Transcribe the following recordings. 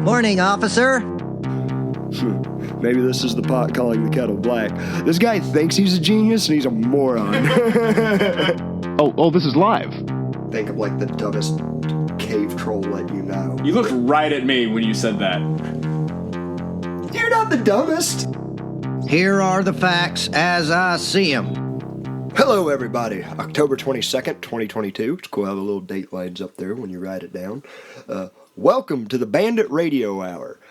Morning, officer. Maybe this is the pot calling the kettle black. This guy thinks he's a genius and he's a moron. Oh, this is live. Think of like the dumbest cave troll let you know. You looked right at me when you said that. You're not the dumbest. Here are the facts as I see them. Hello, everybody. October 22nd, 2022. It's cool how the little date lines up there when you write it down. Welcome to the Bandit Radio Hour.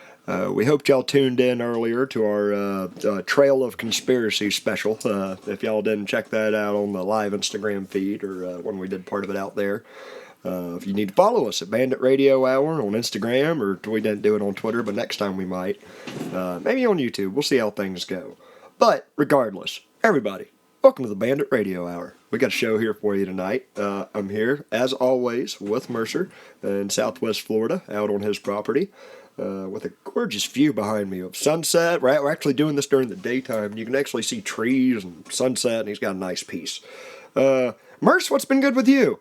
We hope y'all tuned in earlier to our Trail of Conspiracy special. If y'all didn't check that out on the live Instagram feed or when we did part of it out there. If you need to follow us at Bandit Radio Hour on Instagram, or we didn't do it on Twitter, but next time we might. Maybe on YouTube. We'll see how things go. But regardless, everybody, welcome to the Bandit Radio Hour. We got a show here for you tonight. I'm here, as always, with Mercer in Southwest Florida, out on his property. With a gorgeous view behind me of sunset. We're actually doing this during the daytime. You can actually see trees and sunset, and he's got a nice piece. Merce, what's been good with you?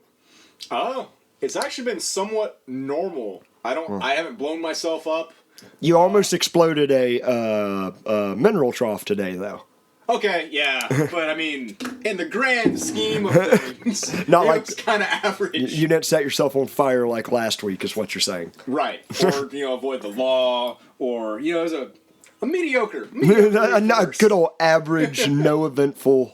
Oh, it's actually been somewhat normal. I haven't blown myself up. You almost exploded a mineral trough today, though. Okay, yeah, but I mean, in the grand scheme of things, it was kind of average. You didn't set yourself on fire like last week, is what you're saying. Right, or avoid the law, or it was a mediocre a good old average, no eventful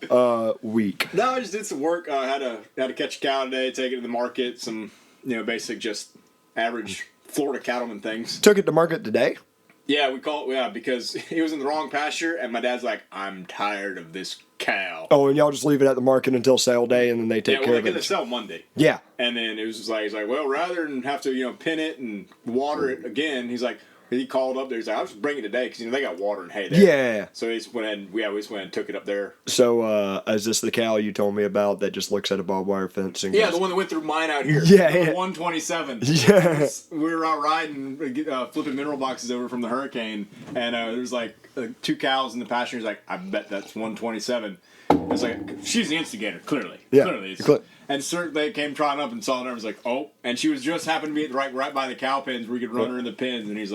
week. No, I just did some work. I had to catch a cow today, take it to the market. Some basic, just average Florida cattleman things. Took it to market today. Yeah, we call it, because he was in the wrong pasture, and my dad's like, I'm tired of this cow. Oh, and y'all just leave it at the market until sale day, and then they take care of it? Yeah, they sell Monday. Yeah. And then it was just like, he's like, well, rather than have to, pin it and water it again, he's like, he called up there, he's like, I'll just bring it today, because, they got water and hay there. Yeah. So he just went ahead, we just went and took it up there. So, is this the cow you told me about that just looks at a barbed wire fence and goes, the one that went through mine out here. Yeah. 127. Yeah. We were out riding, flipping mineral boxes over from the hurricane, and there was like two cows in the pasture. He's like, I bet that's 127. I was like, she's the instigator, clearly. Yeah. Clearly. And they came trotting up and saw her and was like, oh. And she was just happened to be right by the cow pens where you could run her in the pens. And he was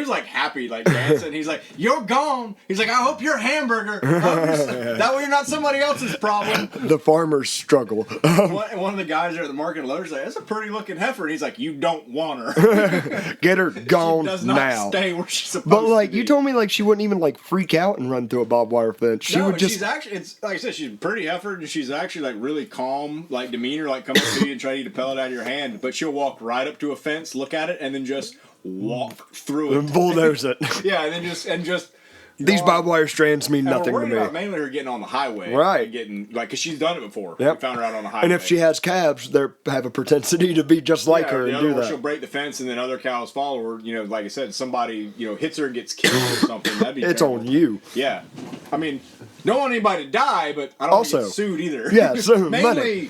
like happy, like dancing. He's like, you're gone. He's like, I hope you're a hamburger. That way you're not somebody else's problem. The farmers struggle. One of the guys there at the market loader's like, that's a pretty looking heifer. And he's like, you don't want her. Get her gone now. She does not stay where she's supposed to be. You told me she wouldn't even freak out and run through a barbed wire fence. She's actually, it's like I said, she's a pretty heifer, and she's actually really calm, demeanor, come up to you and try to eat a pellet out of your hand. But she'll walk right up to a fence, look at it, and then just walk through it. Bulldoze it. Yeah, and just these barbed wire strands mean nothing to me. About mainly her getting on the highway. Right. Getting, because she's done it before. Yep. We found her out on the highway. And if she has calves, they have a propensity to be just like her and do that. She'll break the fence and then other cows follow her. Like I said, somebody, hits her and gets killed or something. That'd be It's terrible. on you. Yeah. I mean, don't want anybody to die, but I don't want to get sued either. Yeah, so mainly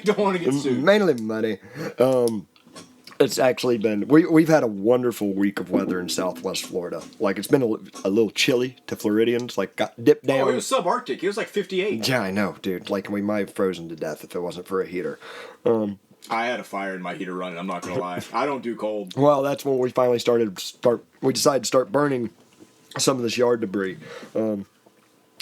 don't want to get sued. Mainly money. It's actually been, we've had a wonderful week of weather in Southwest Florida. It's been a little chilly to Floridians. Got dipped down. Oh, it was subarctic. It was 58. Yeah, I know, dude. We might have frozen to death if it wasn't for a heater. I had a fire in my heater running. I'm not gonna lie. I don't do cold. Well, that's when we finally we decided to start burning some of this yard debris.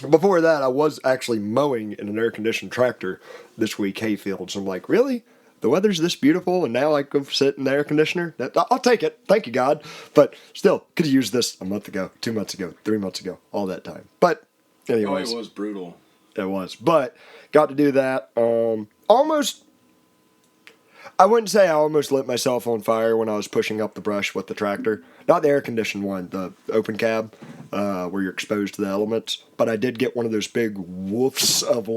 Before that, I was actually mowing in an air-conditioned tractor this week, hay fields. I'm like, really? The weather's this beautiful, and now I go sit in the air conditioner? I'll take it. Thank you, God. But still, could have used this a month ago, 2 months ago, 3 months ago, all that time. But anyways. Oh, it was brutal. It was. But got to do that. I wouldn't say I almost lit myself on fire when I was pushing up the brush with the tractor. Not the air-conditioned one, the open cab, where you're exposed to the elements. But I did get one of those big woofs of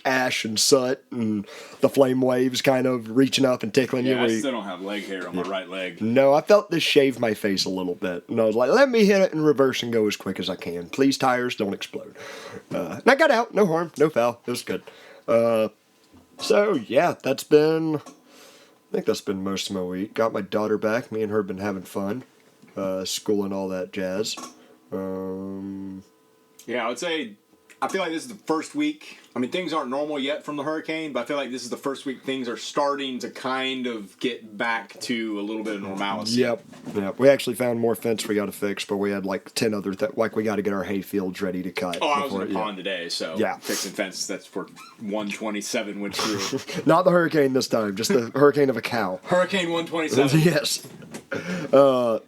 ash and soot and the flame waves kind of reaching up and tickling you. Yeah, I still don't have leg hair on my right leg. No, I felt this shave my face a little bit. And I was like, let me hit it in reverse and go as quick as I can. Please, tires, don't explode. And I got out. No harm, no foul. It was good. So, yeah, I think that's been most of my week. Got my daughter back. Me and her have been having fun. School and all that jazz. Yeah, I would say I feel like this is the first week. I mean, things aren't normal yet from the hurricane, but I feel like this is the first week things are starting to kind of get back to a little bit of normalcy. Yep. We actually found more fence we got to fix, but we had like 10 other like we got to get our hay fields ready to cut. Oh, I was in the pond today, so fixing fence. That's where 127 went through. Not the hurricane this time, just the hurricane of a cow. Hurricane 127. Yes.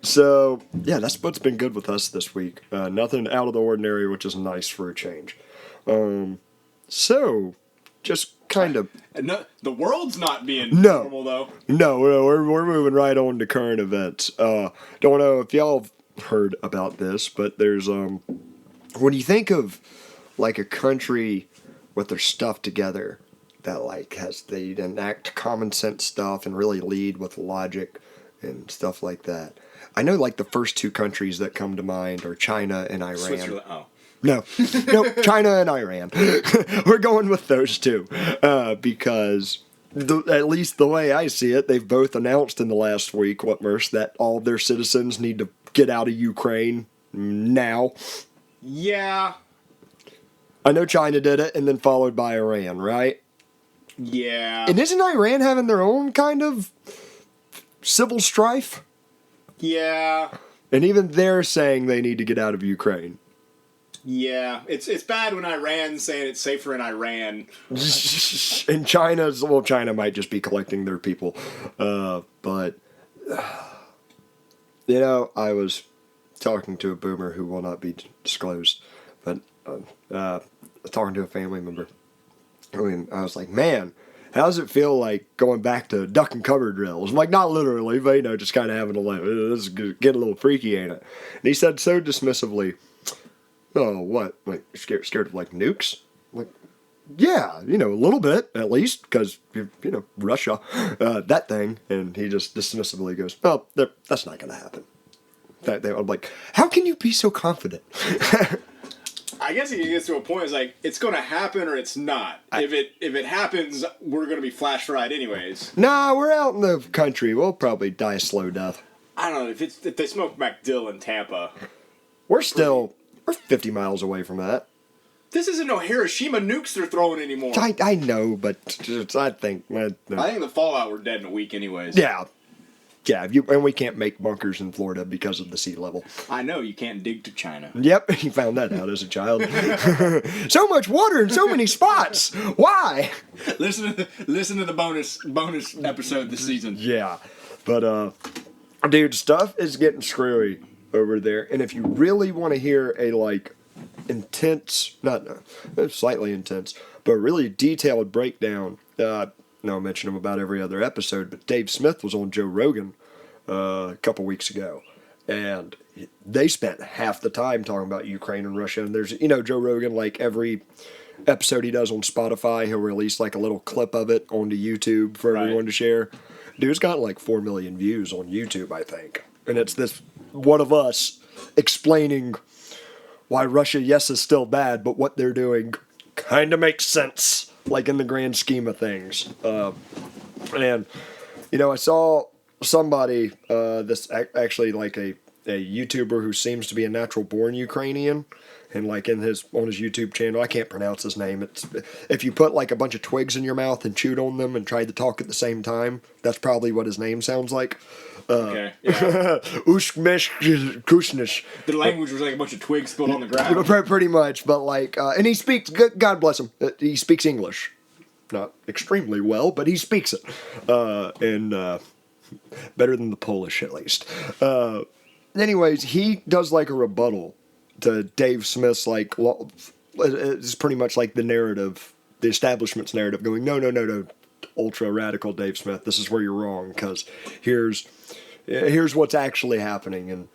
So yeah, that's what's been good with us this week. Nothing out of the ordinary, which is nice for a change. So just kind of. No, the world's not being normal though. No, we're moving right on to current events. Don't know if y'all have heard about this, but there's when you think of like a country with their stuff together that like they enact common sense stuff and really lead with logic and stuff like that. I know like the first two countries that come to mind are China and Iran. Switzerland. Oh. No, China and Iran. We're going with those two because at least the way I see it, they've both announced in the last week, that all their citizens need to get out of Ukraine now. Yeah. I know China did it, and then followed by Iran, right? Yeah. And isn't Iran having their own kind of civil strife? Yeah. And even they're saying they need to get out of Ukraine. Yeah, it's bad when Iran's saying it's safer in Iran. And China might just be collecting their people. But, I was talking to a boomer who will not be disclosed, but talking to a family member. I mean, I was like, man, how does it feel like going back to duck and cover drills? I'm like, not literally, but, just kind of having this is getting a little freaky, ain't it? And he said so dismissively, oh, what? Like, scared of, like, nukes? Like, yeah, a little bit, at least, because, Russia, that thing. And he just dismissively goes, oh, that's not going to happen. I'm like, how can you be so confident? I guess he gets to a point, it's like, it's going to happen or it's not. If it happens, we're going to be flash fried anyways. Nah, we're out in the country. We'll probably die a slow death. I don't know, if they smoke MacDill in Tampa. We're 50 miles away from that. This isn't no Hiroshima nukes they're throwing anymore. I know, but I think... I think the fallout, we're dead in a week anyways. Yeah. Yeah, and we can't make bunkers in Florida because of the sea level. I know, you can't dig to China. Yep, you found that out as a child. So much water in so many spots. Why? Listen to the bonus episode this season. Yeah, but dude, stuff is getting screwy over there, and if you really want to hear a intense, slightly intense, but really detailed breakdown. No, I mention him about every other episode, but Dave Smith was on Joe Rogan a couple weeks ago, and they spent half the time talking about Ukraine and Russia. And there's, Joe Rogan, like every episode he does on Spotify, he'll release like a little clip of it onto YouTube for everyone to share. Dude's got like 4 million views on YouTube, I think. And it's this one of us explaining why Russia, yes, is still bad, but what they're doing kind of makes sense. Like in the grand scheme of things. And, I saw somebody, this actually like a YouTuber who seems to be a natural born Ukrainian. And like on his YouTube channel, I can't pronounce his name. It's if you put like a bunch of twigs in your mouth and chewed on them and tried to talk at the same time, that's probably what his name sounds like. Okay. Yeah. Ushmesh Kushnish. The language was like a bunch of twigs spilled on the ground. Pretty much, but like, and he speaks. God bless him. He speaks English, not extremely well, but he speaks it, and better than the Polish at least. Anyways, he does like a rebuttal to Dave Smith's like. It's pretty much like the narrative, the establishment's narrative, going no. Ultra radical Dave Smith, this is where you're wrong, because here's what's actually happening. And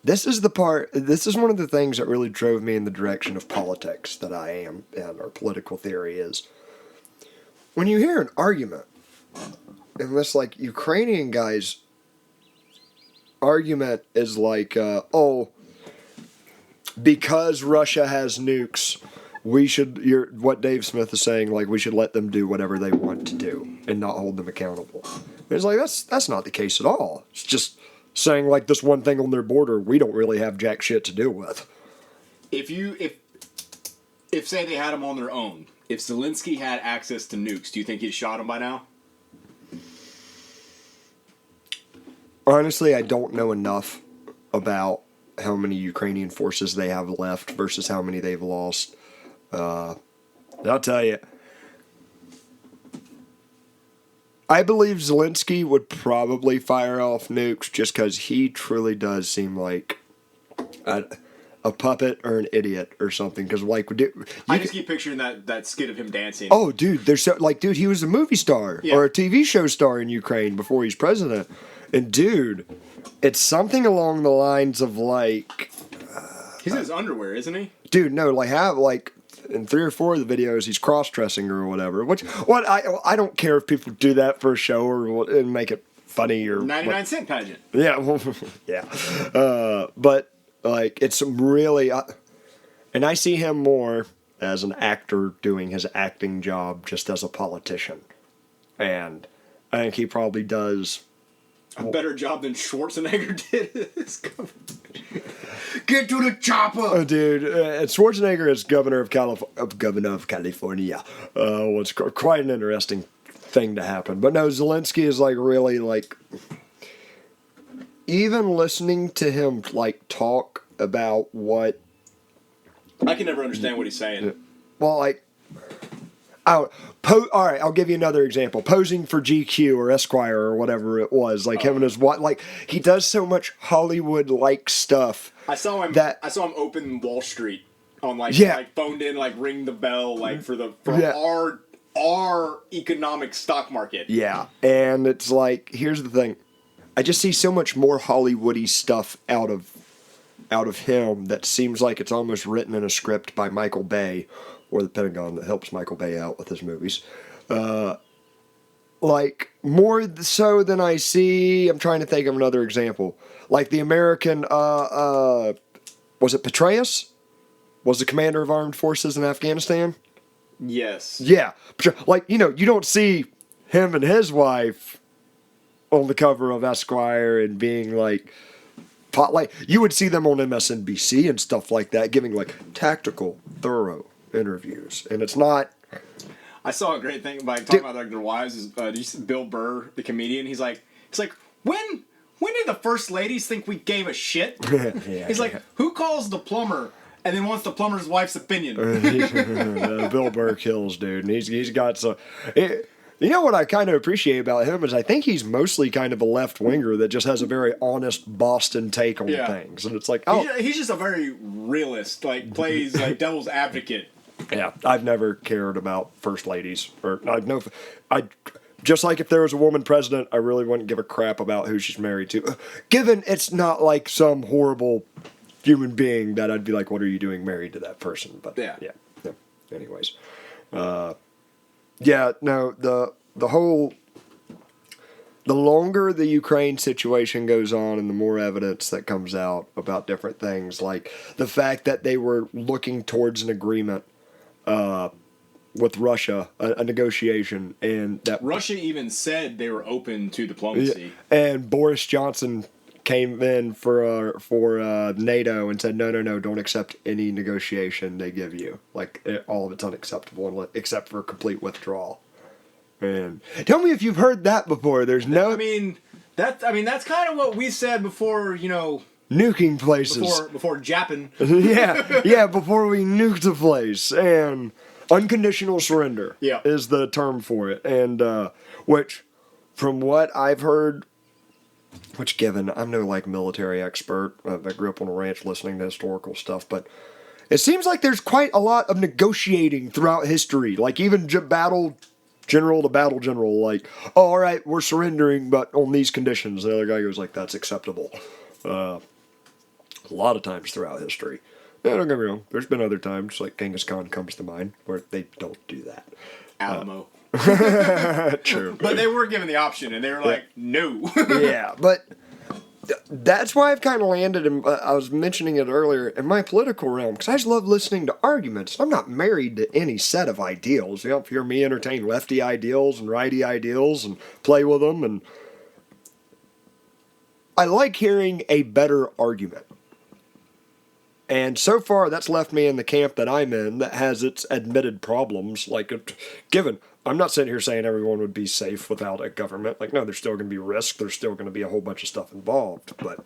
this is one of the things that really drove me in the direction of politics that I am, and our political theory is when you hear an argument, and this like Ukrainian guy's argument is like, because Russia has nukes, what Dave Smith is saying, like, we should let them do whatever they want to do and not hold them accountable. And it's like, that's not the case at all. It's just saying, like, this one thing on their border we don't really have jack shit to do with. If If, say, they had them on their own, if Zelensky had access to nukes, do you think he'd shot them by now? Honestly, I don't know enough about how many Ukrainian forces they have left versus how many they've lost. I'll tell you, I believe Zelensky would probably fire off nukes just because he truly does seem like a puppet or an idiot or something. Because I just keep picturing that skit of him dancing. Oh, dude, dude, he was a movie star or a TV show star in Ukraine before he's president. And dude, it's something along the lines of like, he's in his underwear, isn't he? Dude, no, in 3 or 4 of the videos he's cross-dressing or whatever. I don't care if people do that for a show and make it funny or 99-cent pageant. Yeah, well, yeah. But like it's really, and I see him more as an actor doing his acting job just as a politician, and I think he probably does a better job than Schwarzenegger did. Get to the chopper, dude. Schwarzenegger is governor of California. Was quite an interesting thing to happen. But no, Zelensky is like really like. Even listening to him like talk about what. I can never understand what he's saying. Well, like. All right, I'll give you another example. Posing for GQ or Esquire or whatever it was, like him and his wife, like he does so much Hollywood-like stuff. I saw him open Wall Street on like phoned in, like ring the bell, like for our economic stock market. Yeah, and it's like here's the thing, I just see so much more Hollywoody stuff out of him that seems like it's almost written in a script by Michael Bay. Or the Pentagon that helps Michael Bay out with his movies. Like, more so than I see, I'm trying to think of another example. Like the American, was it Petraeus? Was the commander of armed forces in Afghanistan? Yes. Yeah. Like, you don't see him and his wife on the cover of Esquire and being like you would see them on MSNBC and stuff like that, giving like tactical, thorough interviews, and it's not. I saw a great thing about talking about like their wives. Is did you see Bill Burr, the comedian? He's like, when did the first ladies think we gave a shit? He's like, who calls the plumber and then wants the plumber's wife's opinion? Bill Burr kills, dude, and he's got some. You know what I kind of appreciate about him is I think he's mostly kind of a left-winger that just has a very honest Boston take on things. And it's like, he's just a very realist, like plays like devil's advocate. Yeah, I've never cared about first ladies. Just like if there was a woman president, I really wouldn't give a crap about who she's married to. Given it's not like some horrible human being that I'd be like, what are you doing married to that person? But yeah. Anyways. Yeah, no, the longer the Ukraine situation goes on and the more evidence that comes out about different things, like the fact that they were looking towards an agreement with Russia, a negotiation, and that Russia even said they were open to diplomacy. And Boris Johnson came in for NATO and said, no, don't accept any negotiation they give you. Like, all of it's unacceptable except for complete withdrawal. And tell me if you've heard that before. There's no... that's kind of what we said before, nuking places. Before Japan. yeah, before we nuked the place. And unconditional surrender is the term for it. And, which, from what I've heard... Which, given I'm no military expert, I grew up on a ranch listening to historical stuff, but it seems like there's quite a lot of negotiating throughout history. Like even battle general to battle general, like, oh, all right, we're surrendering, but on these conditions. The other guy goes like, that's acceptable. A lot of times throughout history. Yeah, don't get me wrong. There's been other times, like Genghis Khan comes to mind, where they don't do that. Alamo. True. But they were given the option, and they were like, no. Yeah, but that's why I've kind of landed, I was mentioning it earlier, in my political realm, because I just love listening to arguments. I'm not married to any set of ideals. You hear me entertain lefty ideals and righty ideals and play with them, and I like hearing a better argument. And so far, that's left me in the camp that I'm in that has its admitted problems. I'm not sitting here saying everyone would be safe without a government. Like, no, there's still going to be risk. There's still going to be a whole bunch of stuff involved. But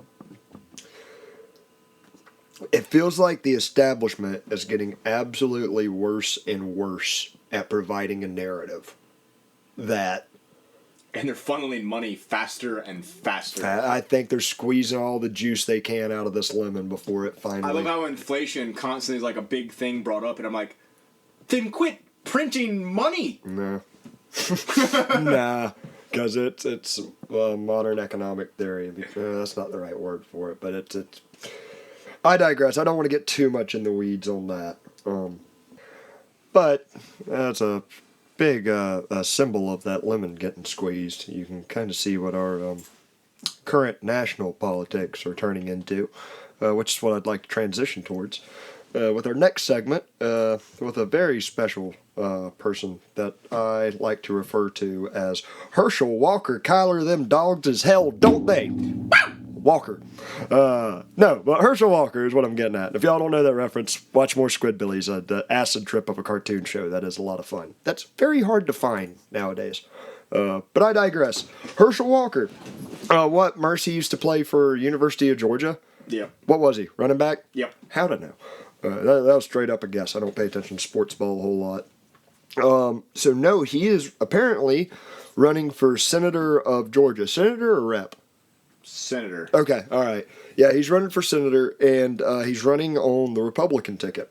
it feels like the establishment is getting absolutely worse and worse at providing a narrative that. And they're funneling money faster and faster. I think they're squeezing all the juice they can out of this lemon before it finally. I love how inflation constantly is like a big thing brought up, and I'm like, then quit printing money. Nah. Nah, because it's modern economic theory. That's not the right word for it, but it's. I digress. I don't want to get too much in the weeds on that. But that's a big symbol of that lemon getting squeezed. You can kind of see what our current national politics are turning into, which is what I'd like to transition towards. With our next segment, with a very special person that I like to refer to as Herschel Walker. Kyler, them dogs is hell, don't they? Walker. No, but Herschel Walker is what I'm getting at. If y'all don't know that reference, watch more Squidbillies, the acid trip of a cartoon show. That is a lot of fun. That's very hard to find nowadays. But I digress. Herschel Walker. What, Mercy used to play for University of Georgia? Yep. What was he, running back? Yep. How'd I know? That was straight up a guess. I don't pay attention to sports ball a whole lot. So no, he is apparently running for Senator of Georgia. Senator or rep? Senator. Okay, all right. Yeah, he's running for senator, and he's running on the Republican ticket.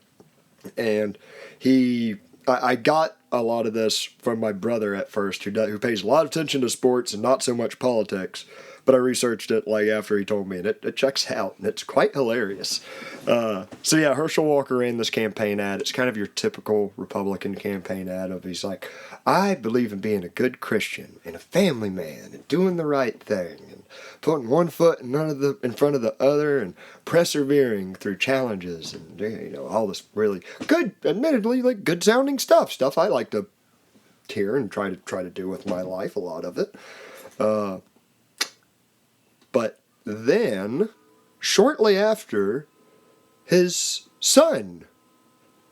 And I got a lot of this from my brother at first, who pays a lot of attention to sports and not so much politics. But I researched it after he told me, and it checks out, and it's quite hilarious. So yeah, Herschel Walker ran this campaign ad. It's kind of your typical Republican campaign ad of he's like, I believe in being a good Christian and a family man and doing the right thing and putting one foot in front of the other and persevering through challenges and all this really good, admittedly like good sounding stuff I like to hear and try to do with my life. A lot of it. But then, shortly after, his son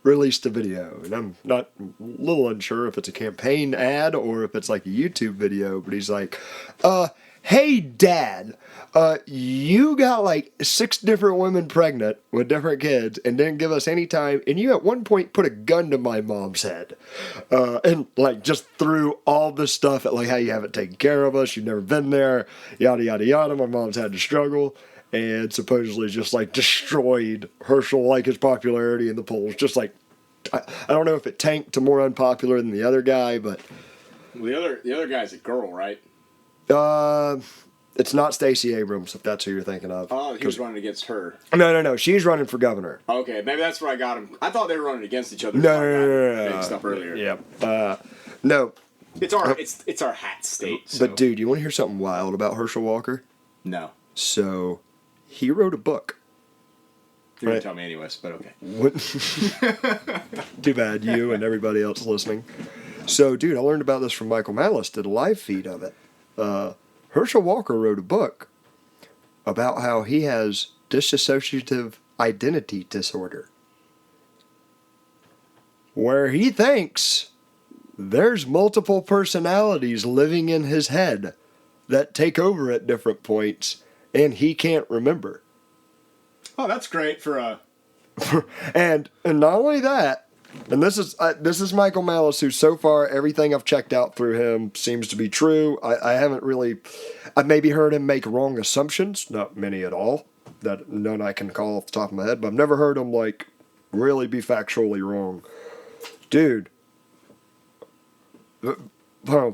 released a video. And I'm a little unsure if it's a campaign ad or if it's like a YouTube video, but he's like, hey, Dad, you got like 6 different women pregnant with different kids and didn't give us any time, and you at one point put a gun to my mom's head. And like just threw all this stuff at like how you haven't taken care of us, you've never been there, yada, yada, yada. My mom's had to struggle. And supposedly just like destroyed Herschel, like his popularity in the polls. Just like, I don't know if it tanked to more unpopular than the other guy, but. Well, the other guy's a girl, right? It's not Stacey Abrams, if that's who you're thinking of. Oh, he was running against her. No. She's running for governor. Okay, maybe that's where I got him. I thought they were running against each other. No. Stuff earlier. Yep. No. It's our hat state. So. But dude, you want to hear something wild about Herschel Walker? No. So, he wrote a book. You're gonna tell me anyways, but okay. Too bad, you and everybody else listening. So, dude, I learned about this from Michael Malice, did a live feed of it. Herschel Walker wrote a book about how he has dissociative identity disorder, where he thinks there's multiple personalities living in his head that take over at different points, and he can't remember. Oh, that's great for a... and not only that, and this is Michael Malice, who so far everything I've checked out through him seems to be true. I haven't really, I've maybe heard him make wrong assumptions, not many at all, that none I can call off the top of my head, but I've never heard him like really be factually wrong. Dude,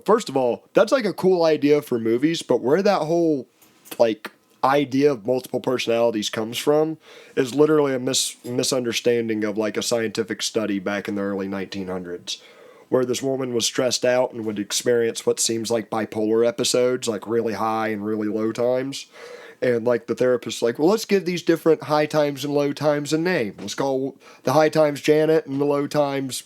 first of all, that's like a cool idea for movies, but where that whole like idea of multiple personalities comes from is literally a misunderstanding of like a scientific study back in the early 1900s, where this woman was stressed out and would experience what seems like bipolar episodes, like really high and really low times. And like the therapist's like, well, let's give these different high times and low times a name. Let's call the high times Janet and the low times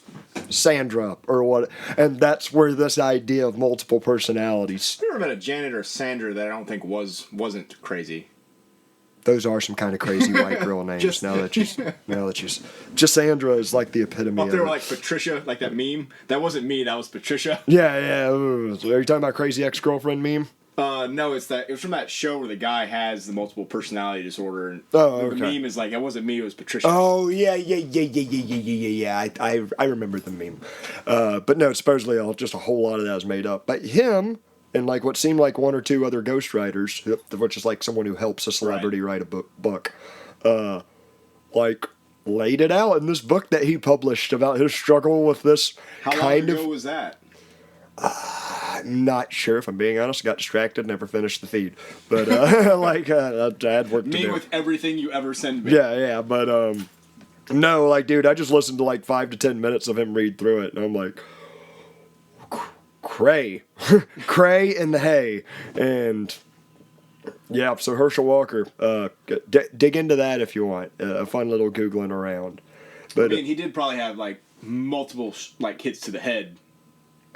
Sandra or what. And that's where this idea of multiple personalities. I've never met a Janet or Sandra that I don't think wasn't crazy. Those are some kind of crazy white girl names. now that you Cassandra is like the epitome. Up there of were it. like Patricia, like that meme. That wasn't me. That was Patricia. Yeah. Ooh. So are you talking about crazy ex-girlfriend meme? No, it was from that show where the guy has the multiple personality disorder. And Oh, the okay. meme is like, it wasn't me. It was Patricia. Oh yeah. I remember the meme. But no, supposedly just a whole lot of that is made up. But him and like what seemed like one or two other ghostwriters, which is like someone who helps a celebrity write a book, like laid it out in this book that he published about his struggle with this How long kind ago of. was that? I'm not sure if I'm being honest. Got distracted, never finished the feed. But I had work to Me do. with everything you ever send me. Yeah, but no, like, dude, I just listened to like 5 to 10 minutes of him read through it, and I'm like, cray, cray in the hay, and yeah. So Herschel Walker, dig into that if you want. A fun little googling around. But I mean, he did probably have like multiple like hits to the head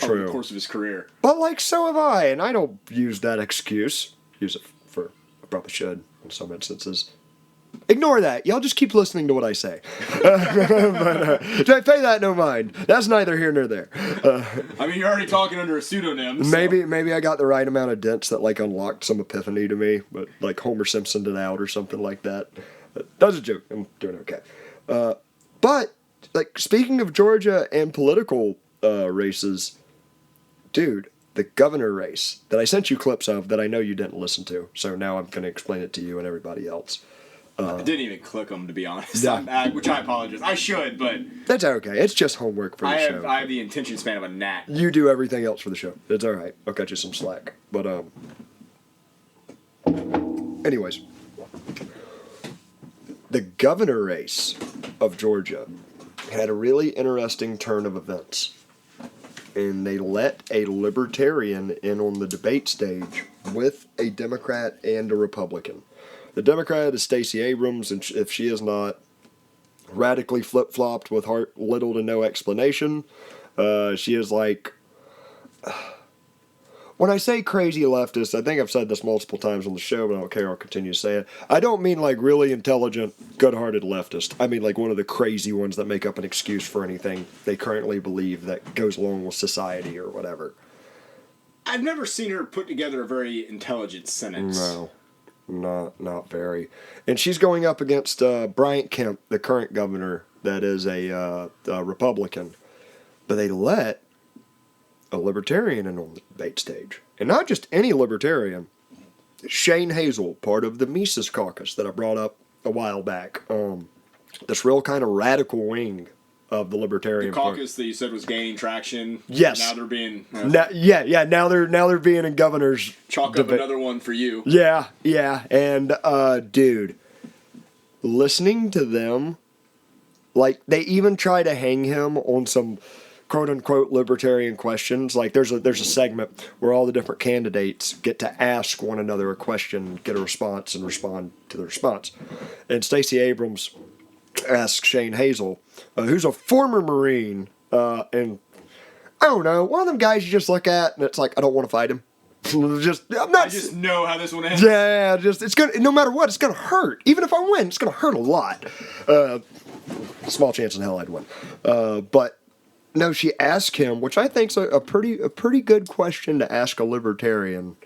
over True. the course of his career. but like so have I, and I don't use that excuse. Use it for I probably should in some instances. Ignore that. Y'all just keep listening to what I say. Pay that no mind. That's neither here nor there. I mean, you're already talking under a pseudonym. So. Maybe I got the right amount of dents that like unlocked some epiphany to me, but like Homer Simpsoned it out or something like that. That was a joke. I'm doing okay. But like speaking of Georgia and political races, dude, the governor race that I sent you clips of that I know you didn't listen to, so now I'm going to explain it to you and everybody else. I didn't even click them, to be honest. Yeah. Which I apologize. I should, but That's okay. It's just homework for the show. I have the attention span of a gnat. You do everything else for the show. It's all right. I'll cut you some slack. But anyways, the governor race of Georgia had a really interesting turn of events, and they let a libertarian in on the debate stage with a Democrat and a Republican. The Democrat is Stacey Abrams, and if she is not radically flip-flopped with little to no explanation, she is like... When I say crazy leftist, I think I've said this multiple times on the show, but I don't care, I'll continue to say it. I don't mean like really intelligent, good-hearted leftist. I mean like one of the crazy ones that make up an excuse for anything they currently believe that goes along with society or whatever. I've never seen her put together a very intelligent sentence. No, not very. And she's going up against Bryant Kemp, the current governor, that is a Republican. But they let a libertarian in on the debate stage. And not just any libertarian. Shane Hazel, part of the Mises caucus that I brought up a while back. This real kind of radical wing of the Libertarian The Party. caucus that you said was gaining traction. Yes. Now they're being Now they're being in governor's chalk up debate. another one for you. Yeah, and dude, listening to them, like they even try to hang him on some quote unquote libertarian questions. Like there's a segment where all the different candidates get to ask one another a question, get a response, and respond to the response. And Stacey Abrams asks Shane Hazel, who's a former Marine, and I don't know, one of them guys you just look at and it's like, I don't want to fight him. I just know how this one ends. Yeah, it's gonna, no matter what, it's gonna hurt. Even if I win, it's gonna hurt a lot. Small chance in hell I'd win. But no, she asked him, which I think's a pretty good question to ask a libertarian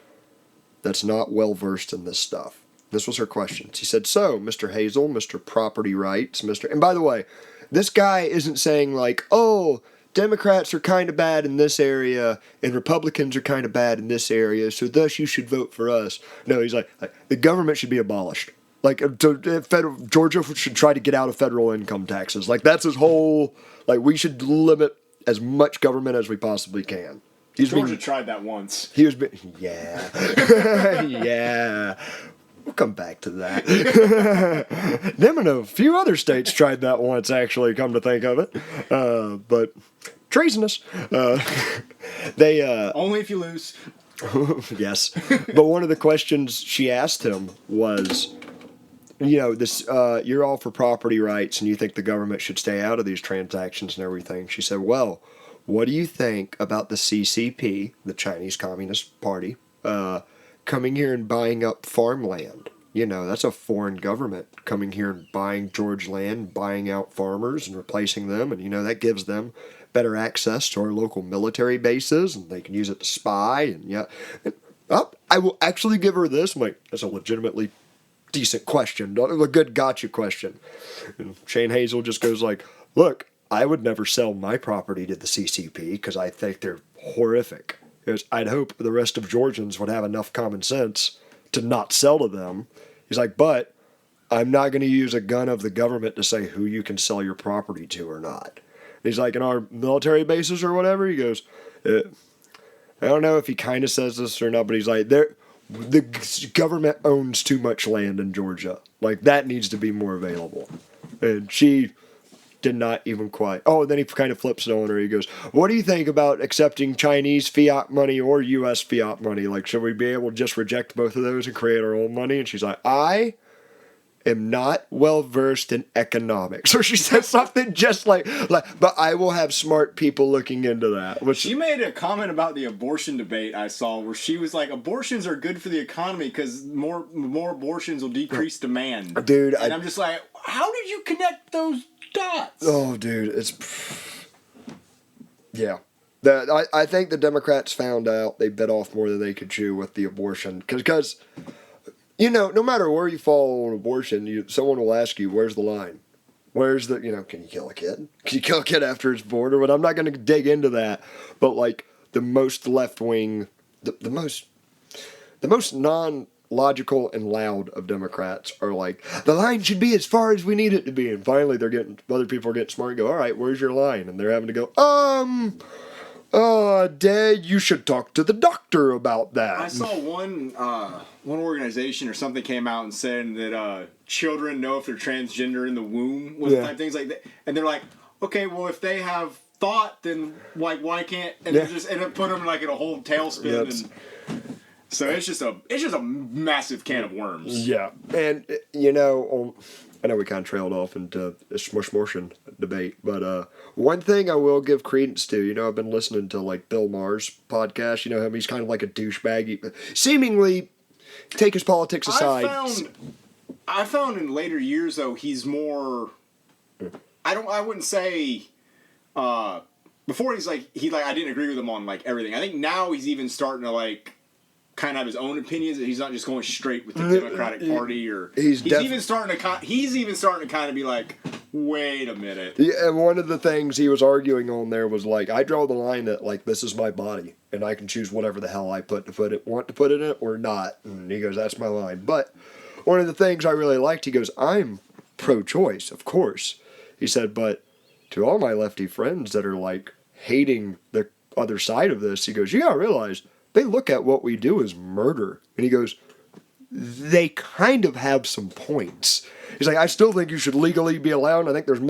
that's not well versed in this stuff. This was her question. She said, "So, Mr. Hazel, Mr. Property Rights, Mr." And by the way, this guy isn't saying like, "Oh, Democrats are kind of bad in this area and Republicans are kind of bad in this area, so thus you should vote for us." No, he's like the government should be abolished. Like, Georgia should try to get out of federal income taxes. Like, that's his whole, like, we should limit as much government as we possibly can. Georgia tried that once. Yeah. We'll come back to that. Them and a few other states tried that once, actually, come to think of it. But treasonous. They only if you lose. Yes. But one of the questions she asked him was, this you're all for property rights and you think the government should stay out of these transactions and everything. She said, "Well, what do you think about the CCP, the Chinese Communist Party, coming here and buying up farmland that's a foreign government coming here and buying George land, buying out farmers and replacing them. And, that gives them better access to our local military bases, and they can use it to spy. And, I will actually give her this. I'm like, that's a legitimately decent question, a good gotcha question. And Shane Hazel just goes like, look, I would never sell my property to the CCP because I think they're horrific. Because I'd hope the rest of Georgians would have enough common sense to not sell to them. He's like, but I'm not going to use a gun of the government to say who you can sell your property to or not. And he's like, in our military bases or whatever, he goes, I don't know if he kind of says this or not, but he's like, the government owns too much land in Georgia. Like, that needs to be more available. And she did not even quite. Oh, and then he kind of flips it on her. He goes, what do you think about accepting Chinese fiat money or U.S. fiat money? Like, should we be able to just reject both of those and create our own money? And she's like, I am not well versed in economics. Or she said something just like, but I will have smart people looking into that. She made a comment about the abortion debate I saw where she was like, abortions are good for the economy because more abortions will decrease demand. Dude. And I'm just like, how did you connect those dots? Oh, dude. Yeah. I think the Democrats found out they bit off more than they could chew with the abortion. Because no matter where you fall on abortion, someone will ask you, where's the line? Where's the, can you kill a kid? Can you kill a kid after it's born? But I'm not going to dig into that. But, like, the most left-wing, the most non-logical and loud of Democrats are like, the line should be as far as we need it to be. And finally, other people are getting smart and go, all right, where's your line? And they're having to go, Dad, you should talk to the doctor about that. I saw one organization or something came out and said that children know if they're transgender in the womb, type things like that. And they're like, okay, well, if they have thought, then like why can't? And it just ended up putting them like in a whole tailspin. And so it's just a massive can of worms. Yeah, and I know we kind of trailed off into a smush-motion debate, but one thing I will give credence to, I've been listening to, like, Bill Maher's podcast, him, he's kind of like a douchebag. He seemingly take his politics aside. I found in later years, though, he's more, I wouldn't say, before I didn't agree with him on, like, everything. I think now he's even starting to, like, kind of have his own opinions, that he's not just going straight with the Democratic Party, or he's even starting to kind of be like, wait a minute. Yeah, and one of the things he was arguing on there was like, I draw the line that, like, this is my body and I can choose whatever the hell I want to put in it or not. And he goes, that's my line. But one of the things I really liked, he goes, I'm pro-choice, of course. He said, but to all my lefty friends that are like hating the other side of this, he goes, you gotta realize they look at what we do as murder. And he goes, they kind of have some points. He's like, I still think you should legally be allowed. I think there's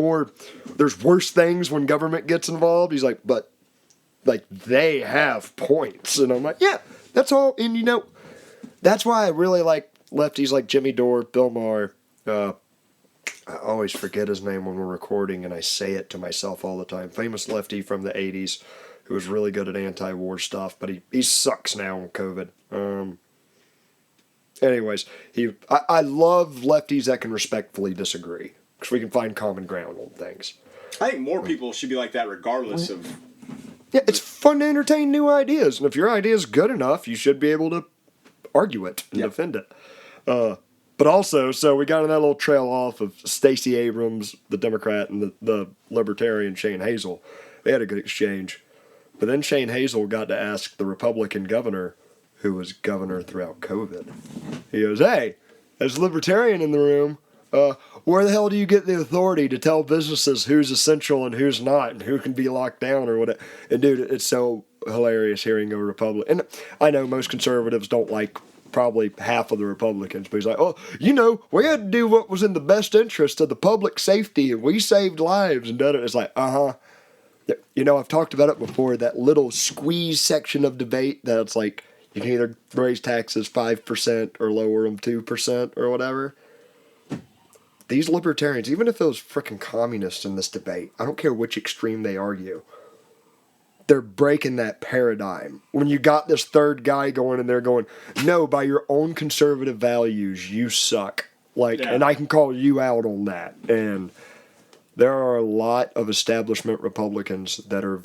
worse things when government gets involved. He's like, but, like, they have points. And I'm like, yeah, that's all. And, that's why I really like lefties like Jimmy Dore, Bill Maher. I always forget his name when we're recording, and I say it to myself all the time. Famous lefty from the 80s. Who was really good at anti-war stuff, but he sucks now on COVID. Anyways, I love lefties that can respectfully disagree, because we can find common ground on things. I think more people should be like that regardless of... Yeah, it's fun to entertain new ideas, and if your idea is good enough, you should be able to argue it and defend it. But also, so we got on that little trail off of Stacey Abrams, the Democrat, and the Libertarian Shane Hazel. They had a good exchange. But then Shane Hazel got to ask the Republican governor, who was governor throughout COVID. He goes, hey, as a Libertarian in the room, where the hell do you get the authority to tell businesses who's essential and who's not and who can be locked down or whatever? And dude, it's so hilarious hearing a Republican. And I know most conservatives don't like probably half of the Republicans, but he's like, we had to do what was in the best interest of the public safety and we saved lives and done it. It's like, I've talked about it before, that little squeeze section of debate that's like, you can either raise taxes 5% or lower them 2% or whatever. These libertarians, even if it was freaking communists in this debate, I don't care which extreme they argue, they're breaking that paradigm. When you got this third guy going in there going, no, by your own conservative values, you suck. Like, Yeah. and I can call you out on that. And there are a lot of establishment Republicans that are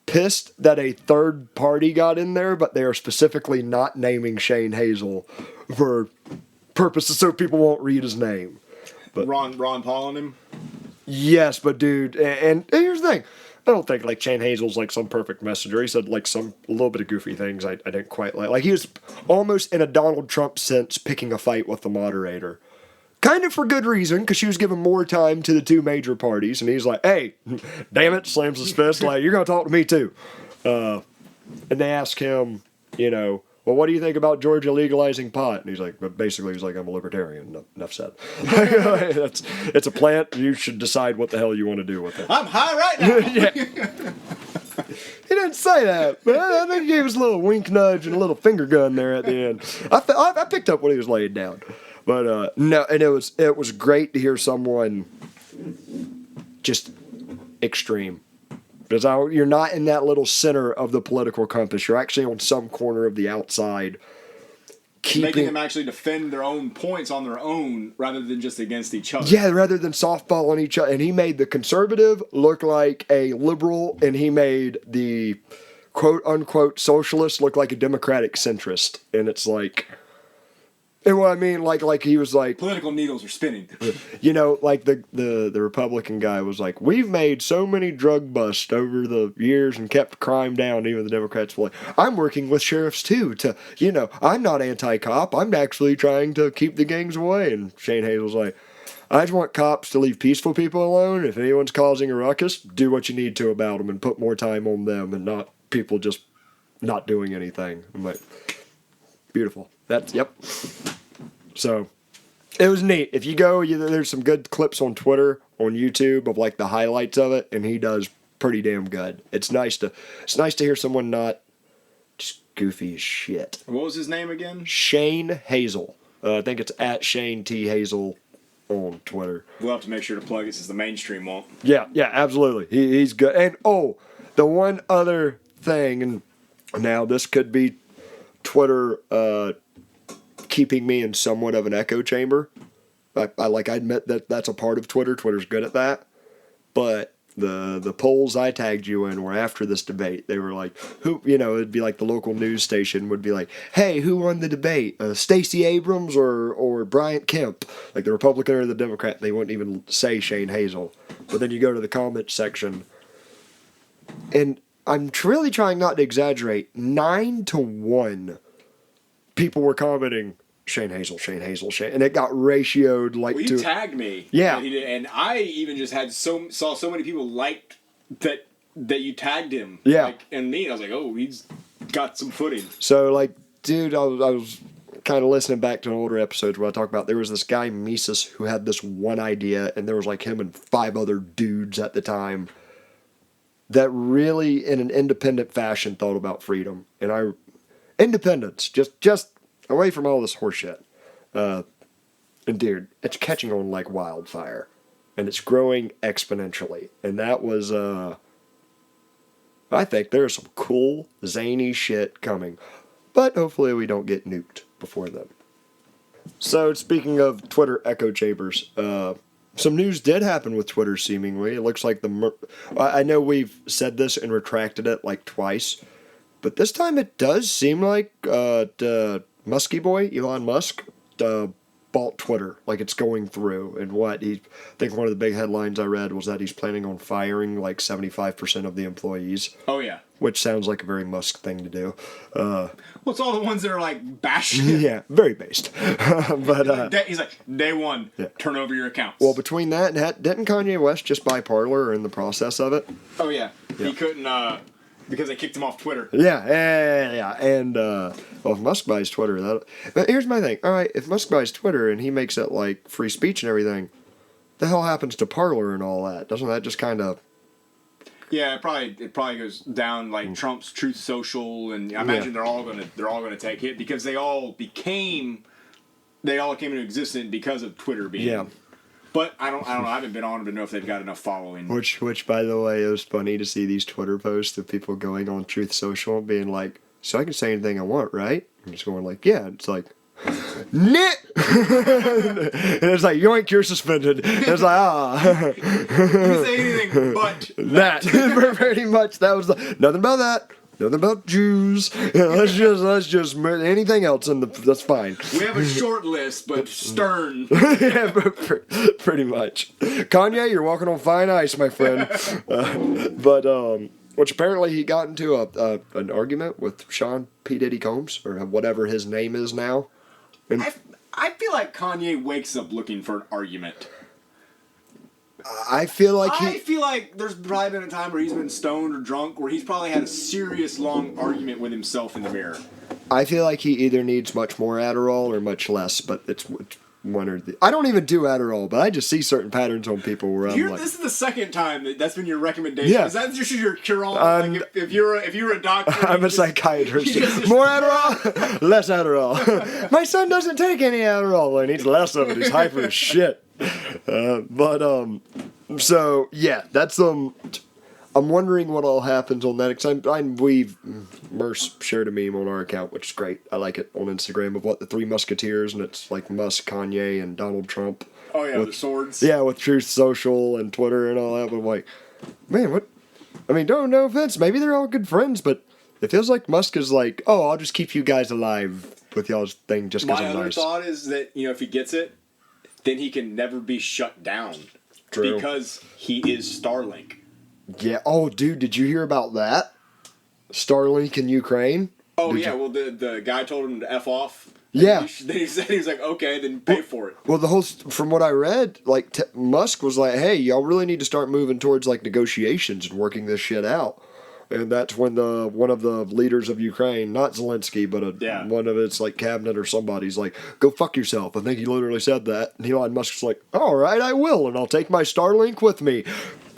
pissed that a third party got in there, but they are specifically not naming Shane Hazel for purposes so people won't read his name. But Ron Paul and him. yes, but dude, and here's the thing. I don't think like Shane Hazel's like some perfect messenger. He said like a little bit of goofy things I didn't quite like. Like he was almost in a Donald Trump sense picking a fight with the moderator. Kind of for good reason, because she was giving more time to the two major parties, and he's like, hey, damn it, slams his fist, like, you're going to talk to me too. And they ask him, well, what do you think about Georgia legalizing pot? And he's like, but basically, he's like, I'm a libertarian. Enough said. It's a plant. You should decide what the hell you want to do with it. I'm high right now. Yeah. He didn't say that, but I think he gave us a little wink nudge and a little finger gun there at the end. I picked up what he was laying down. But no, and it was great to hear someone just extreme. Because you're not in that little center of the political compass. You're actually on some corner of the outside. Making them actually defend their own points on their own rather than just against each other. Yeah, rather than softball on each other. And he made the conservative look like a liberal, and he made the quote-unquote socialist look like a democratic centrist. And it's like... And what I mean, like he was like... Political needles are spinning. Like the Republican guy was like, we've made so many drug busts over the years and kept crime down, even the Democrats were like, I'm working with sheriffs too to, I'm not anti-cop. I'm actually trying to keep the gangs away. And Shane Hazel's like, I just want cops to leave peaceful people alone. If anyone's causing a ruckus, do what you need to about them and put more time on them and not people just not doing anything. I'm like, beautiful. Yep. So, it was neat. If you go, there's some good clips on Twitter, on YouTube of like the highlights of it, and he does pretty damn good. It's nice to hear someone not just goofy as shit. What was his name again? Shane Hazel. I think it's at Shane T Hazel on Twitter. We'll have to make sure to plug it since the mainstream won't. Yeah, absolutely. He's good. And the one other thing, and now this could be Twitter keeping me in somewhat of an echo chamber. I admit that that's a part of Twitter. Twitter's good at that. But the polls I tagged you in were after this debate. They were like, it'd be like the local news station would be like, hey, who won the debate? Stacey Abrams or Bryant Kemp? Like the Republican or the Democrat. They wouldn't even say Shane Hazel. But then you go to the comment section, and I'm really trying not to exaggerate. 9-1 people were commenting Shane Hazel, and it got ratioed like well, you tagged me. Yeah, and I even just saw so many people liked that you tagged him. Yeah, and me, I was like, oh, he's got some footing. So dude, I was kind of listening back to an older episodes where I talk about there was this guy Mises who had this one idea, and there was like him and 5 other dudes at the time that really, in an independent fashion, thought about freedom and independence, just away from all this horseshit. And dude, it's catching on like wildfire. And it's growing exponentially. And that was, I think there's some cool, zany shit coming. But hopefully we don't get nuked before then. So, speaking of Twitter echo chambers, some news did happen with Twitter seemingly. It looks like I know we've said this and retracted it like twice. But this time it does seem like Muskie boy, Elon Musk, bought Twitter. Like it's going through. And I think one of the big headlines I read was that he's planning on firing like 75% of the employees. Oh, yeah. Which sounds like a very Musk thing to do. Well, it's all the ones that are like bashing. Yeah, very based. But he's like, day one, turn over your accounts. Well, between that and didn't Kanye West just buy Parler or in the process of it? Oh, yeah. He couldn't, because they kicked him off Twitter. Yeah. And, if Musk buys Twitter, but here's my thing. All right, if Musk buys Twitter and he makes it like free speech and everything, the hell happens to Parler and all that? Doesn't that just kind of... Yeah, it probably goes down like Trump's Truth Social, and I imagine they're all gonna take hit because they all came into existence because of Twitter being. Yeah. But I don't know. I haven't been on them to know if they've got enough following. Which, by the way, it was funny to see these Twitter posts of people going on Truth Social being like, so I can say anything I want, right? I'm just going like, yeah. It's like, Nit! And it's like, yoink, you're suspended. And it's like, You can say anything but that. Pretty much, that was nothing about that. Nothing about Jews. Let's just anything else that's fine. We have a short list, but stern. Yeah, pretty much. Kanye, you're walking on fine ice, my friend. Which apparently he got into an argument with Sean P. Diddy Combs, or whatever his name is now. And I feel like Kanye wakes up looking for an argument. I feel like I feel like there's probably been a time where he's been stoned or drunk where he's probably had a serious long argument with himself in the mirror. I feel like he either needs much more Adderall or much less, but it's one or the. I don't even do Adderall, but I just see certain patterns on people where I'm like, this is the second time that's been your recommendation. Yeah. Is that just your cure-all? Like if you're a doctor, I'm a psychiatrist. More Adderall, less Adderall. My son doesn't take any Adderall. He needs less of it. He's hyper as shit. So yeah, that's I'm wondering what all happens on that. Because Merce shared a meme on our account, which is great. I like it on Instagram of what the Three Musketeers, and it's like Musk, Kanye, and Donald Trump. Oh yeah, with the swords. Yeah, with Truth Social and Twitter and all that. But I'm like, man, what? I mean, no offense. Maybe they're all good friends, but it feels like Musk is like, oh, I'll just keep you guys alive with y'all's thing just because I'm My other nice. thought is that if he gets it, then he can never be shut down. True. Because he is Starlink. Yeah. Oh, dude, did you hear about that? Starlink in Ukraine? Oh, yeah. Well, the guy told him to F off. Yeah. Then he said, he was like, okay, then pay for it. Well, from what I read, like Musk was like, hey, y'all really need to start moving towards like negotiations and working this shit out. And that's when one of the leaders of Ukraine, not Zelensky, but one of its like cabinet or somebody's like, go fuck yourself. I think he literally said that. And Elon Musk's like, all right, I will, and I'll take my Starlink with me.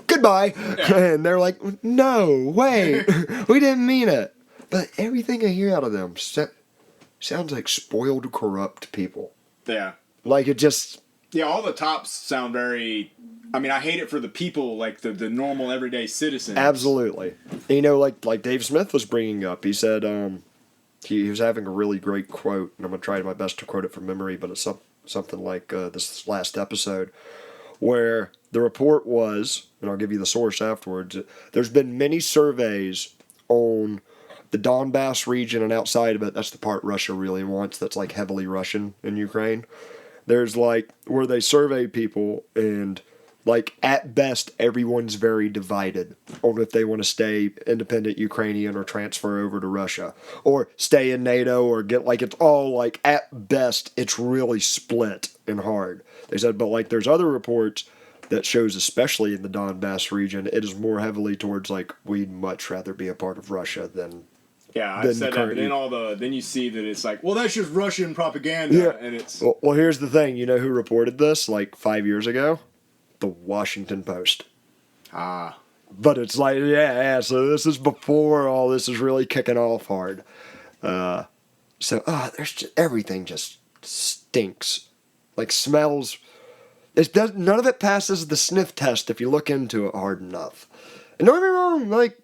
Goodbye. Yeah. And they're like, no, wait, we didn't mean it. But everything I hear out of them sounds like spoiled, corrupt people. Yeah. Like it just... Yeah, all the tops sound very... I mean, I hate it for the people, like the normal, everyday citizens. Absolutely. And, like Dave Smith was bringing up, he said he was having a really great quote, and I'm going to try my best to quote it from memory, but it's something like this last episode, where the report was, and I'll give you the source afterwards, there's been many surveys on the Donbass region and outside of it. That's the part Russia really wants, that's like heavily Russian in Ukraine. There's like where they survey people, and like at best everyone's very divided on if they want to stay independent Ukrainian or transfer over to Russia or stay in NATO or get like, it's all like at best it's really split and hard. They said, but like there's other reports that shows, especially in the Donbass region, it is more heavily towards like we'd much rather be a part of Russia than... Yeah, I said that, but then you see that it's like, well, that's just Russian propaganda, and it's... Well, here's the thing. You know who reported this, like, 5 years ago? The Washington Post. Ah. But it's like, yeah, so this is before all this is really kicking off hard. There's just, everything just stinks. Like, smells... none of it passes the sniff test if you look into it hard enough. And don't get me wrong, like...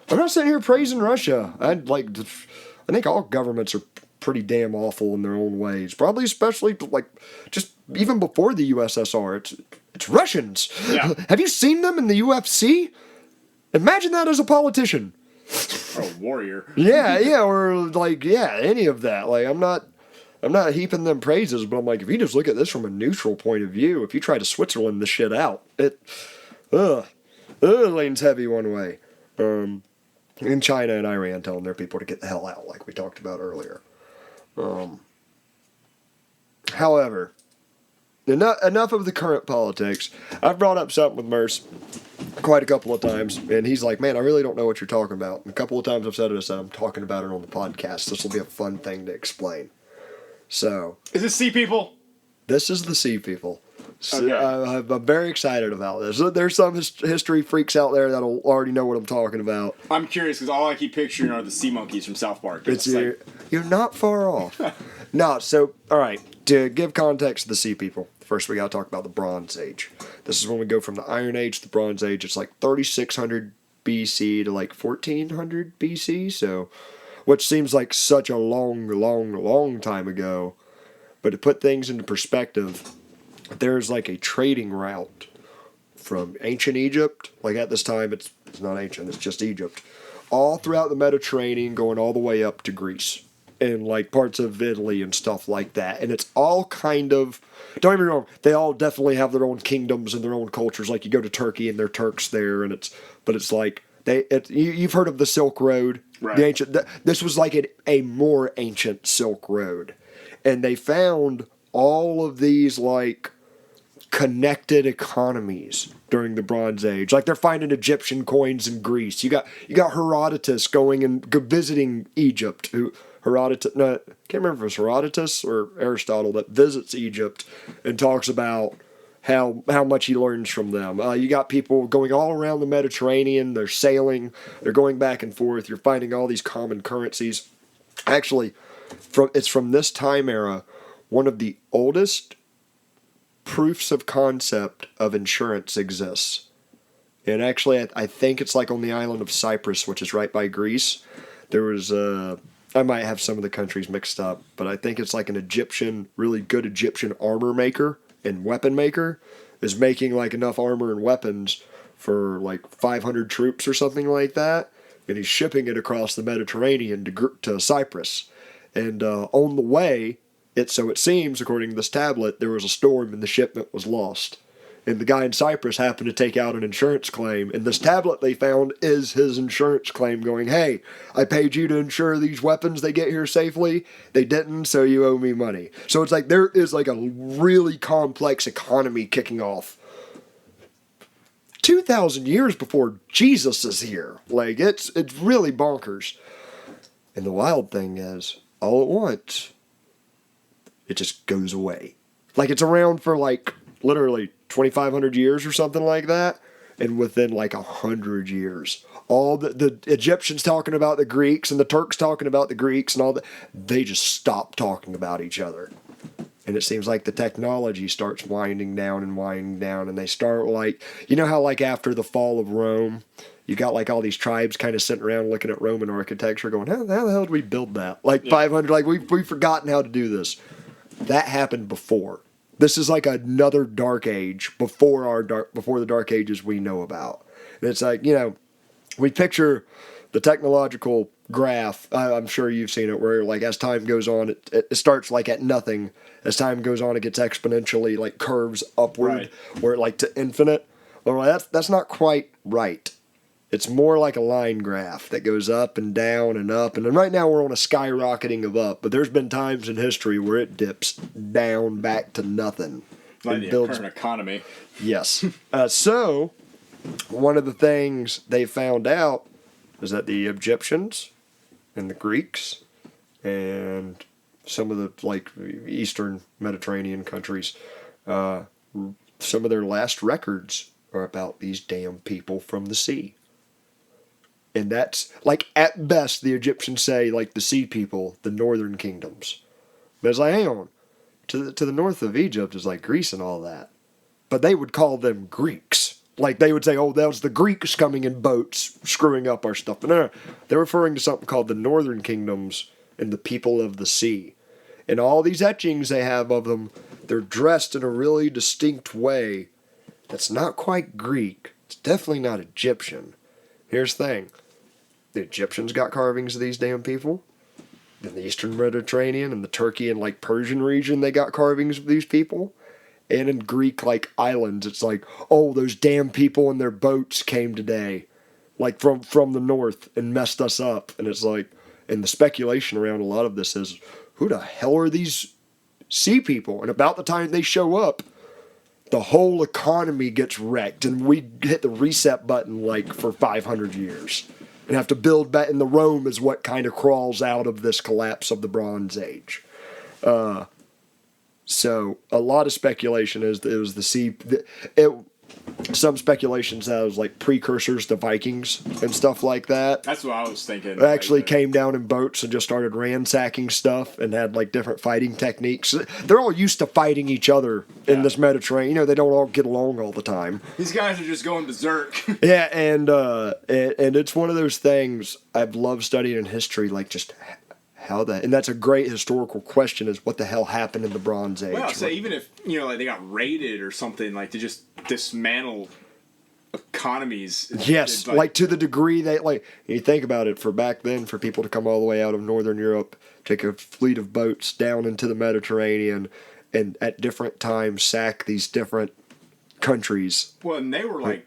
I'm not sitting here praising Russia. I think all governments are pretty damn awful in their own ways. Probably especially like just even before the USSR. It's Russians. Yeah. Have you seen them in the UFC? Imagine that as a politician. Or a warrior. Yeah, or like any of that. Like I'm not heaping them praises, but I'm like, if you just look at this from a neutral point of view, if you try to Switzerland this shit out, it leans heavy one way. In China and Iran telling their people to get the hell out, like we talked about earlier. However, enough of the current politics. I've brought up something with Merce quite a couple of times, and he's like, man, I really don't know what you're talking about. And a couple of times I've said it, I said, I'm talking about it on the podcast. This will be a fun thing to explain. So... Is this Sea People? This is the Sea People. So okay. I'm very excited about this. There's some history freaks out there that'll already know what I'm talking about. I'm curious because all I keep picturing are the sea monkeys from South Park. You're not far off. No, so, all right, to give context to the Sea People. First, we got to talk about the Bronze Age. This is when we go from the Iron Age to the Bronze Age. It's like 3600 BC to like 1400 BC, so which seems like such a long time ago. But to put things into perspective, there's like a trading route from ancient Egypt, like at this time it's not ancient, it's just Egypt, all throughout the Mediterranean going all the way up to Greece and like parts of Italy and stuff like that. And it's all kind of, don't get me wrong, they all definitely have their own kingdoms and their own cultures. Like you go to Turkey and they're Turks there, and it's like you've heard of the Silk Road, right? The ancient. This was like a more ancient Silk Road, and they found all of these like connected economies during the Bronze Age. Like they're finding Egyptian coins in Greece. You got Herodotus going and visiting Egypt. Herodotus, no, I can't remember if it was Herodotus or Aristotle that visits Egypt and talks about how much he learns from them. You got people going all around the Mediterranean. They're sailing. They're going back and forth. You're finding all these common currencies. Actually, it's from this time era, one of the oldest proofs of concept of insurance exists. And actually, I think it's like on the island of Cyprus, which is right by Greece. There was I might have some of the countries mixed up, but I think it's like an Egyptian, really good Egyptian armor maker and weapon maker is making like enough armor and weapons for like 500 troops or something like that, and he's shipping it across the Mediterranean to Cyprus. And on the way, so it seems, according to this tablet, there was a storm and the shipment was lost. And the guy in Cyprus happened to take out an insurance claim. And this tablet they found is his insurance claim going, hey, I paid you to insure these weapons, they get here safely. They didn't, so you owe me money. So it's like there is like a really complex economy kicking off 2,000 years before Jesus is here. Like it's really bonkers. And the wild thing is, all at once, it just goes away. Like it's around for like literally 2,500 years or something like that, and within like 100 years, all the Egyptians talking about the Greeks and the Turks talking about the Greeks and all that, they just stop talking about each other. And it seems like the technology starts winding down, and they start like, you know how like after the fall of Rome, you got like all these tribes kind of sitting around looking at Roman architecture going, how the hell did we build that? Like 500, like we've forgotten how to do this. That happened before. This is like another dark age before the dark ages we know about. And it's like, we picture the technological graph. I'm sure you've seen it where like as time goes on, it starts like at nothing. As time goes on, it gets exponentially like curves upward, right, where like to infinite. Well, that's not quite right. It's more like a line graph that goes up and down and up. And then right now we're on a skyrocketing of up. But there's been times in history where it dips down back to nothing. Like the current economy. Yes. So one of the things they found out is that the Egyptians and the Greeks and some of the like Eastern Mediterranean countries, some of their last records are about these damn people from the sea. And that's, like, at best, the Egyptians say, like, the sea people, the northern kingdoms. But it's like, hang on. To the north of Egypt is, like, Greece and all that. But they would call them Greeks. Like, they would say, oh, that was the Greeks coming in boats, screwing up our stuff. But no, they're referring to something called the northern kingdoms and the people of the sea. And all these etchings they have of them, they're dressed in a really distinct way that's not quite Greek. It's definitely not Egyptian. Here's the thing. The Egyptians got carvings of these damn people. In the Eastern Mediterranean and the Turkey and like Persian region, they got carvings of these people. And in Greek like islands, it's like, oh, those damn people in their boats came today, like from the north and messed us up. And it's like, and the speculation around a lot of this is, who the hell are these sea people? And about the time they show up, the whole economy gets wrecked, and we hit the reset button like for 500 years. And have to build back, and the Rome is what kind of crawls out of this collapse of the Bronze Age. So a lot of speculation is that it was the sea. some speculations that it was like precursors to Vikings and stuff like that. That's what I was thinking. They actually came down in boats and just started ransacking stuff and had like different fighting techniques. They're all used to fighting each other in this Mediterranean. You know, they don't all get along all the time. These guys are just going berserk. Yeah, and it's one of those things I've loved studying in history, like just how that, and that's a great historical question, is what the hell happened in the Bronze Age. Well, say even if, you know, like they got raided or something, like to just dismantle economies. Yes, like to the degree that, like, you think about it, for back then, for people to come all the way out of Northern Europe, take a fleet of boats down into the Mediterranean, and at different times sack these different countries. Well, and they were like